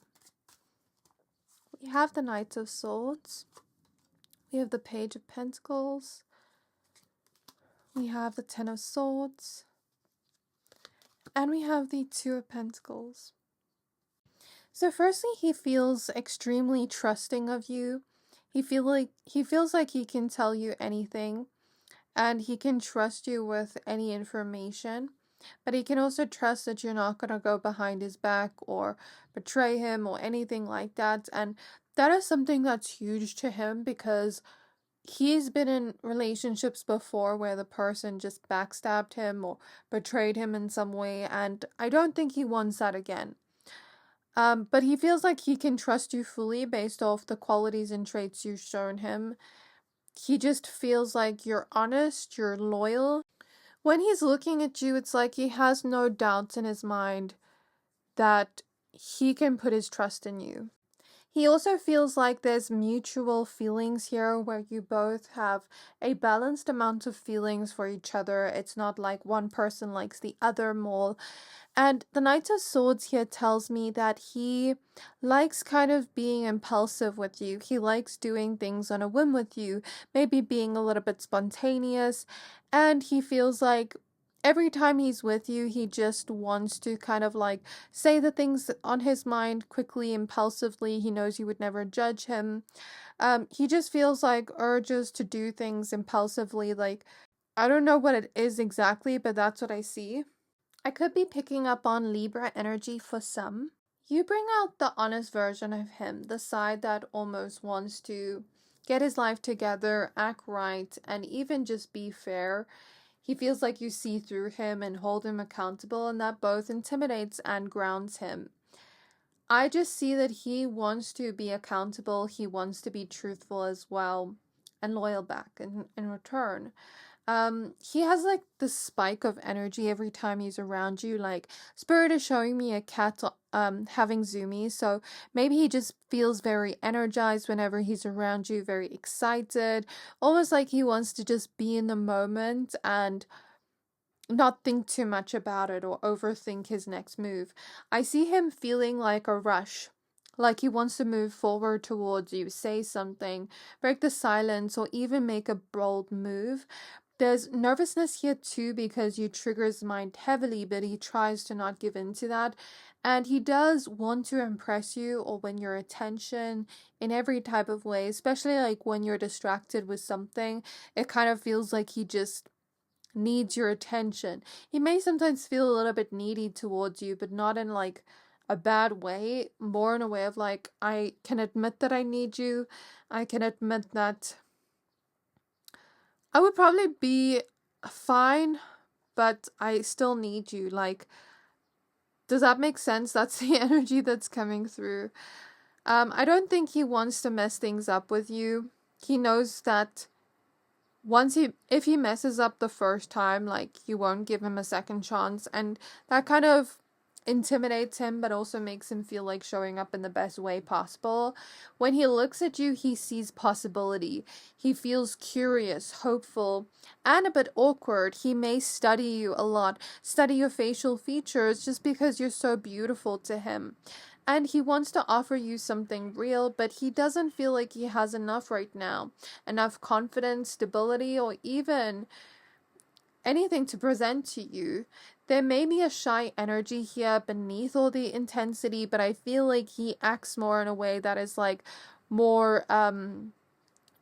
We have the Knight of Swords. We have the Page of Pentacles. We have the Ten of Swords. And we have the Two of Pentacles. So firstly, he feels extremely trusting of you. He feels like he can tell you anything, and he can trust you with any information. But he can also trust that you're not going to go behind his back or betray him or anything like that. And that is something that's huge to him, because he's been in relationships before where the person just backstabbed him or betrayed him in some way, and I don't think he wants that again. But he feels like he can trust you fully based off the qualities and traits you've shown him. He just feels like you're honest, you're loyal. When he's looking at you, it's like he has no doubts in his mind that he can put his trust in you. He also feels like there's mutual feelings here where you both have a balanced amount of feelings for each other. It's not like one person likes the other more. And the Knight of Swords here tells me that he likes kind of being impulsive with you. He likes doing things on a whim with you, maybe being a little bit spontaneous. And he feels like every time he's with you, he just wants to kind of like say the things on his mind quickly, impulsively. He knows you would never judge him. He just feels like urges to do things impulsively. Like, I don't know what it is exactly, but that's what I see. I could be picking up on Libra energy for some. You bring out the honest version of him, the side that almost wants to get his life together, act right, and even just be fair. He feels like you see through him and hold him accountable, and that both intimidates and grounds him. I just see that he wants to be accountable, he wants to be truthful as well, and loyal back in return. He has like this spike of energy every time he's around you. Like, Spirit is showing me a cat having zoomies, so maybe he just feels very energized whenever he's around you, very excited, almost like he wants to just be in the moment and not think too much about it or overthink his next move. I see him feeling like a rush, like he wants to move forward towards you, say something, break the silence, or even make a bold move. There's nervousness here too, because you trigger his mind heavily, but he tries to not give in to that. And he does want to impress you or win your attention in every type of way, especially like when you're distracted with something. It kind of feels like he just needs your attention. He may sometimes feel a little bit needy towards you, but not in like a bad way, more in a way of like, I can admit that I need you. I can admit that I would probably be fine, but I still need you. Like, does that make sense? That's the energy that's coming through. I don't think he wants to mess things up with you. He knows that if he messes up the first time, like, you won't give him a second chance, and that kind of intimidates him, but also makes him feel like showing up in the best way possible. When he looks at you, he sees possibility. He feels curious, hopeful, and a bit awkward. He may study you a lot, study your facial features, just because you're so beautiful to him. And he wants to offer you something real, but he doesn't feel like he has enough right now. Enough confidence, stability, or even anything to present to you. There may be a shy energy here beneath all the intensity, but I feel like he acts more in a way that is like more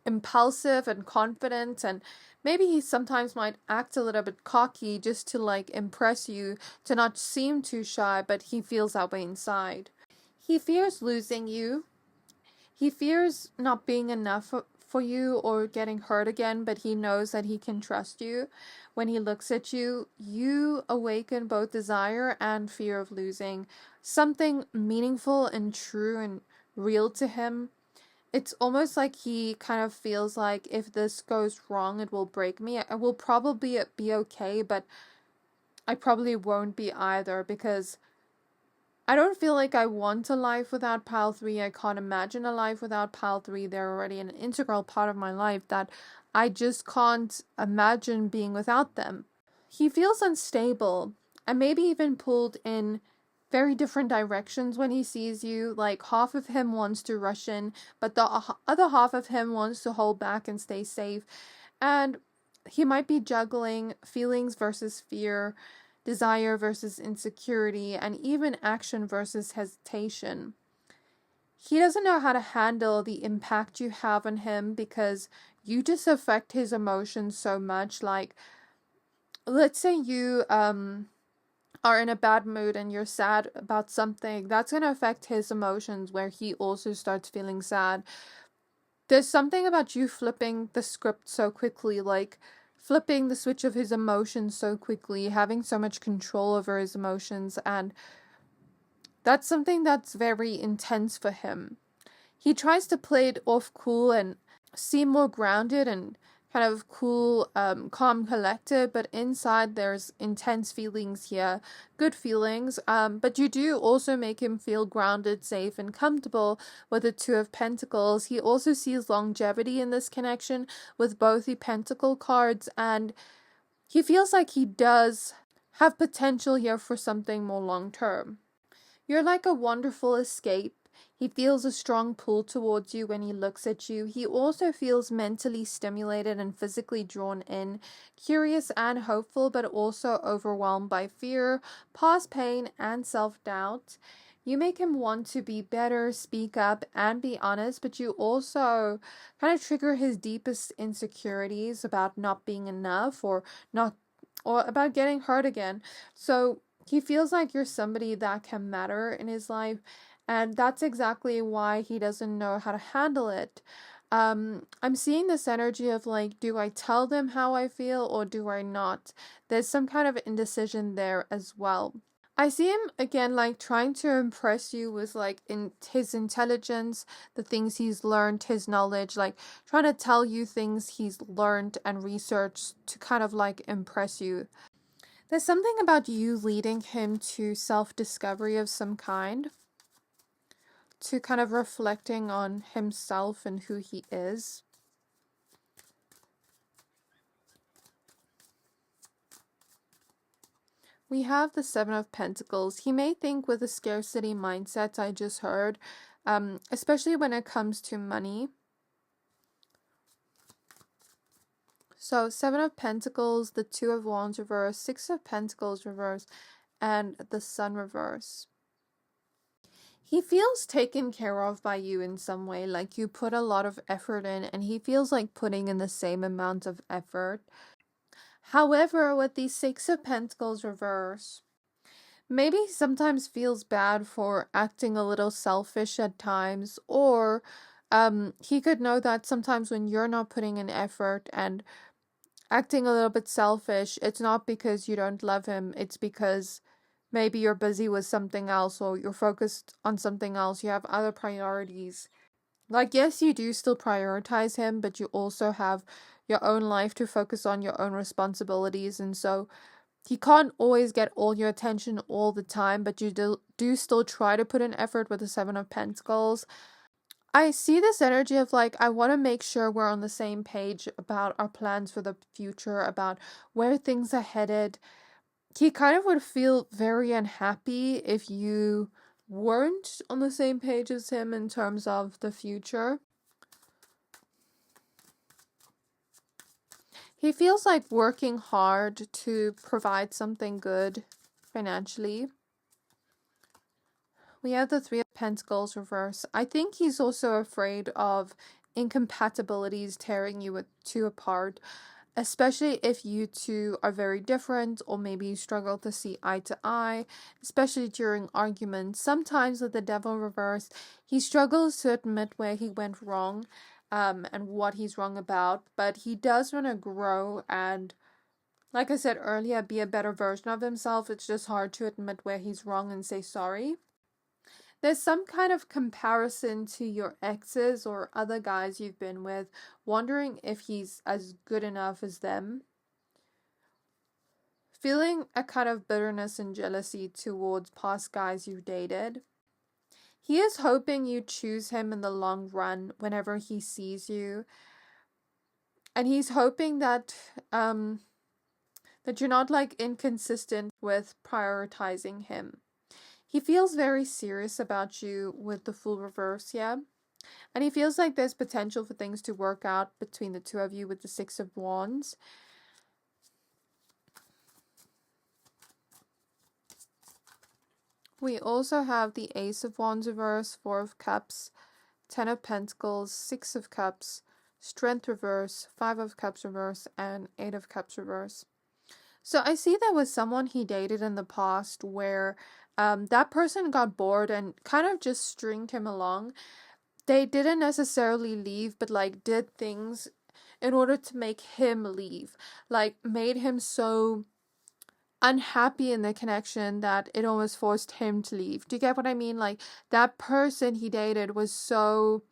impulsive and confident, and maybe he sometimes might act a little bit cocky just to like impress you, to not seem too shy, but he feels that way inside. He fears losing you. He fears not being enough for you or getting hurt again, but he knows that he can trust you. When he looks at you, you awaken both desire and fear of losing something meaningful and true and real to him. It's almost like he kind of feels like if this goes wrong, it will break me. I will probably be okay, but I probably won't be either, because I don't feel like I want a life without pile 3. I can't imagine a life without pile 3. They're already an integral part of my life that I just can't imagine being without them. He feels unstable and maybe even pulled in very different directions when he sees you. Like, half of him wants to rush in, but the other half of him wants to hold back and stay safe. And he might be juggling feelings versus fear, desire versus insecurity, and even action versus hesitation. He doesn't know how to handle the impact you have on him because you just affect his emotions so much. Like, let's say you are in a bad mood and you're sad about something, that's going to affect his emotions where he also starts feeling sad. There's something about you flipping the script so quickly, like flipping the switch of his emotions so quickly, having so much control over his emotions, and that's something that's very intense for him. He tries to play it off cool and seem more grounded and kind of cool, calm, collected, but inside there's intense feelings here, good feelings, but you do also make him feel grounded, safe, and comfortable with the Two of Pentacles. He also sees longevity in this connection with both the Pentacle cards, and he feels like he does have potential here for something more long-term. You're like a wonderful escape. He feels a strong pull towards you when he looks at you. He also feels mentally stimulated and physically drawn in, curious and hopeful, but also overwhelmed by fear, past pain, and self-doubt. You make him want to be better, speak up, and be honest, but you also kind of trigger his deepest insecurities about not being enough or about getting hurt again. So he feels like you're somebody that can matter in his life, and that's exactly why he doesn't know how to handle it. I'm seeing this energy of like, do I tell them how I feel or do I not? There's some kind of indecision there as well. I see him again like trying to impress you with like in his intelligence, the things he's learned, his knowledge, like trying to tell you things he's learned and researched to kind of like impress you. There's something about you leading him to self-discovery of some kind, to kind of reflecting on himself and who he is. We have the Seven of Pentacles. He may think with a scarcity mindset, I just heard, especially when it comes to money. So, Seven of Pentacles, the Two of Wands reverse, Six of Pentacles reverse, and the Sun reverse. He feels taken care of by you in some way, like you put a lot of effort in, and he feels like putting in the same amount of effort. However, with the Six of Pentacles reverse, maybe he sometimes feels bad for acting a little selfish at times, or he could know that sometimes when you're not putting in effort and acting a little bit selfish, it's not because you don't love him, it's because maybe you're busy with something else or you're focused on something else. You have other priorities. Like, yes, you do still prioritize him, but you also have your own life to focus on, your own responsibilities. And so he can't always get all your attention all the time, but you do still try to put an effort with the Seven of Pentacles. I see this energy of like, I want to make sure we're on the same page about our plans for the future, about where things are headed. He kind of would feel very unhappy if you weren't on the same page as him in terms of the future. He feels like working hard to provide something good financially. We have the Three of Pentacles reverse. I think he's also afraid of incompatibilities tearing you two apart, especially if you two are very different, or maybe you struggle to see eye to eye, especially during arguments. Sometimes with the Devil reverse, he struggles to admit where he went wrong, and what he's wrong about, but he does want to grow and, like I said earlier, be a better version of himself. It's just hard to admit where he's wrong and say sorry. There's some kind of comparison to your exes or other guys you've been with, wondering if he's as good enough as them. feeling a kind of bitterness and jealousy towards past guys you've dated. He is hoping you choose him in the long run whenever he sees you. And he's hoping that that you're not like inconsistent with prioritizing him. He feels very serious about you with the full reverse, yeah? And he feels like there's potential for things to work out between the two of you with the Six of Wands. We also have the Ace of Wands reverse, Four of Cups, Ten of Pentacles, Six of Cups, Strength reverse, Five of Cups reverse, and Eight of Cups reverse. So I see that with someone he dated in the past where that person got bored and kind of just stringed him along. They didn't necessarily leave, but like did things in order to make him leave. Like made him so unhappy in the connection that it almost forced him to leave. Do you get what I mean? Like that person he dated was so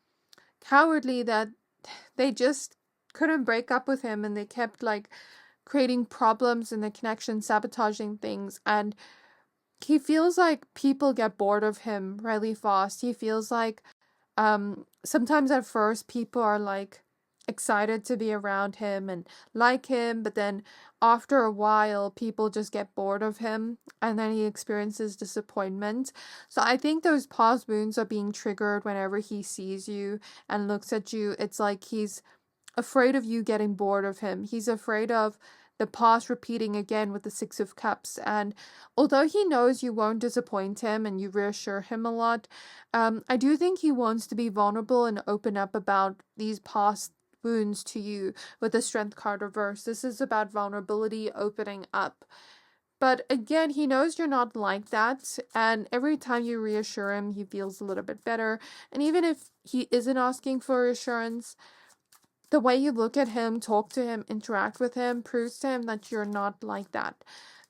cowardly that they just couldn't break up with him, and they kept like creating problems in the connection, sabotaging things, and he feels like people get bored of him really fast. He feels like sometimes at first people are like excited to be around him and like him, but then after a while people just get bored of him, and then he experiences disappointment. So I think those past wounds are being triggered whenever he sees you and looks at you. It's like he's afraid of you getting bored of him. He's afraid of the past repeating again with the Six of Cups. And although he knows you won't disappoint him and you reassure him a lot, I do think he wants to be vulnerable and open up about these past wounds to you with the Strength card reverse. This is about vulnerability, opening up. But again, he knows you're not like that, and every time you reassure him, he feels a little bit better. And even if he isn't asking for reassurance, the way you look at him, talk to him, interact with him, proves to him that you're not like that.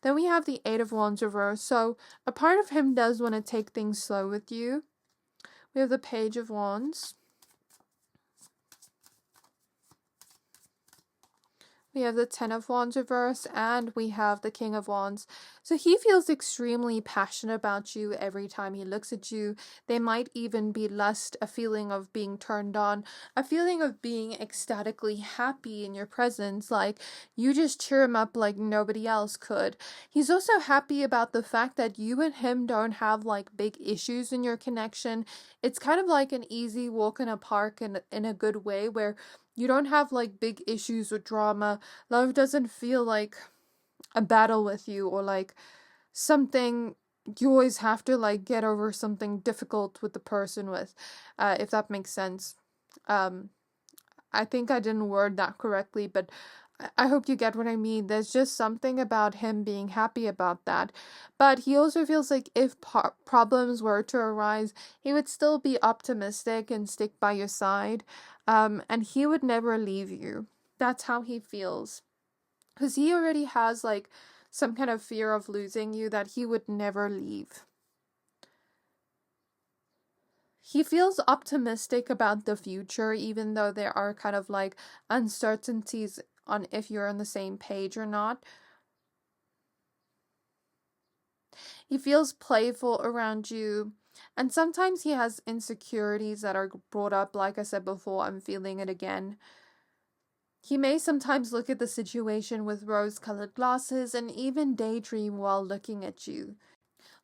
Then we have the Eight of Wands reverse. So a part of him does want to take things slow with you. We have the Page of Wands. We have the Ten of Wands reverse, and we have the King of Wands. So he feels extremely passionate about you every time he looks at you. There might even be lust, a feeling of being turned on, a feeling of being ecstatically happy in your presence, like you just cheer him up like nobody else could. He's also happy about the fact that you and him don't have like big issues in your connection. It's kind of like an easy walk in a park in a good way, where you don't have like big issues or drama. Love doesn't feel like a battle with you, or like something you always have to like get over something difficult with the person with, if that makes sense. I think I didn't word that correctly, but I hope you get what I mean. There's just something about him being happy about that. But he also feels like if problems were to arise, he would still be optimistic and stick by your side. And he would never leave you. That's how he feels. Because he already has like some kind of fear of losing you, that he would never leave. He feels optimistic about the future, even though there are kind of like uncertainties on if you're on the same page or not. He feels playful around you, and sometimes he has insecurities that are brought up. Like I said before, I'm feeling it again. He may sometimes look at the situation with rose-colored glasses and even daydream while looking at you.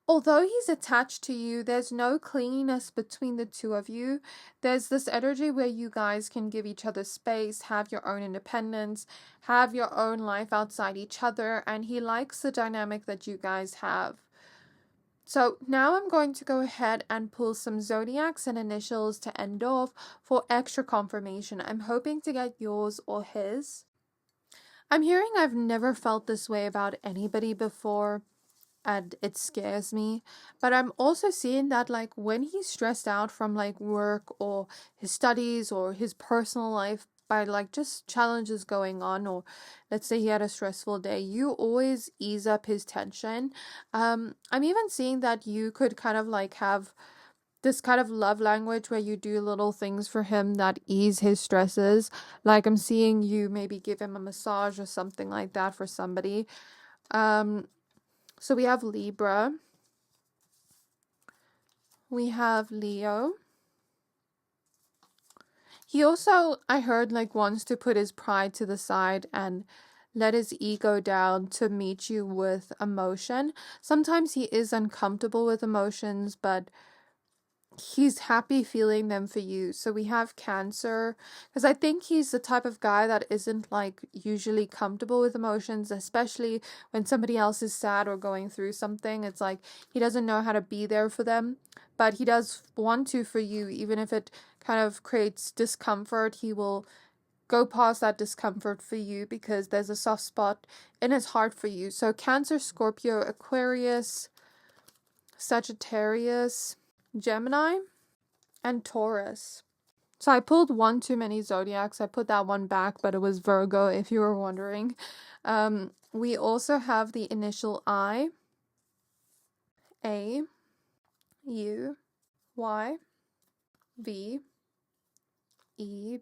Although he's attached to you, there's no clinginess between the two of you. There's this energy where you guys can give each other space, have your own independence, have your own life outside each other, and he likes the dynamic that you guys have. So now I'm going to go ahead and pull some zodiacs and initials to end off for extra confirmation. I'm hoping to get yours or his. I'm hearing I've never felt this way about anybody before, and it scares me. But I'm also seeing that like when he's stressed out from like work or his studies or his personal life, by like just challenges going on, or let's say he had a stressful day, you always ease up his tension. I'm even seeing that you could kind of like have this kind of love language where you do little things for him that ease his stresses. Like I'm seeing you maybe give him a massage or something like that for somebody. So we have Libra. We have Leo. He also, I heard, like, wants to put his pride to the side and let his ego down to meet you with emotion. Sometimes he is uncomfortable with emotions, but he's happy feeling them for you. So we have Cancer, because I think he's the type of guy that isn't, like, usually comfortable with emotions, especially when somebody else is sad or going through something. It's like he doesn't know how to be there for them, but he does want to for you. Even if it kind of creates discomfort, he will go past that discomfort for you because there's a soft spot in his heart for you. So Cancer, Scorpio, Aquarius, Sagittarius, Gemini, and Taurus. So I pulled one too many zodiacs. I put that one back, but it was Virgo, if you were wondering. We also have the initial I, A, U, Y, V, E,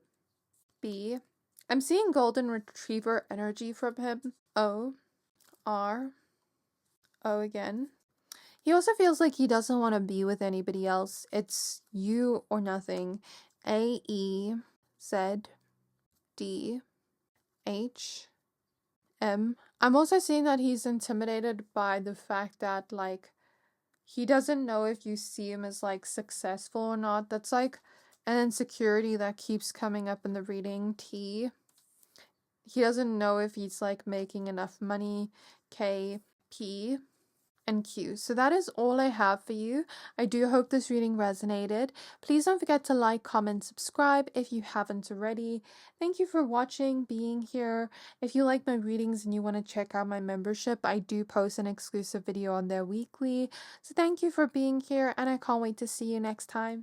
B. I'm seeing golden retriever energy from him. O, R, O again. He also feels like he doesn't want to be with anybody else. It's you or nothing. A, E, Z, D, H, M. I'm also seeing that he's intimidated by the fact that, like, he doesn't know if you see him as, like, successful or not. That's, like, an insecurity that keeps coming up in the reading. T. He doesn't know if he's, like, making enough money. K, P, and Q. So that is all I have for you. I do hope this reading resonated. Please don't forget to like, comment, subscribe if you haven't already. Thank you for watching, being here. If you like my readings and you want to check out my membership, I do post an exclusive video on there weekly. So thank you for being here, and I can't wait to see you next time.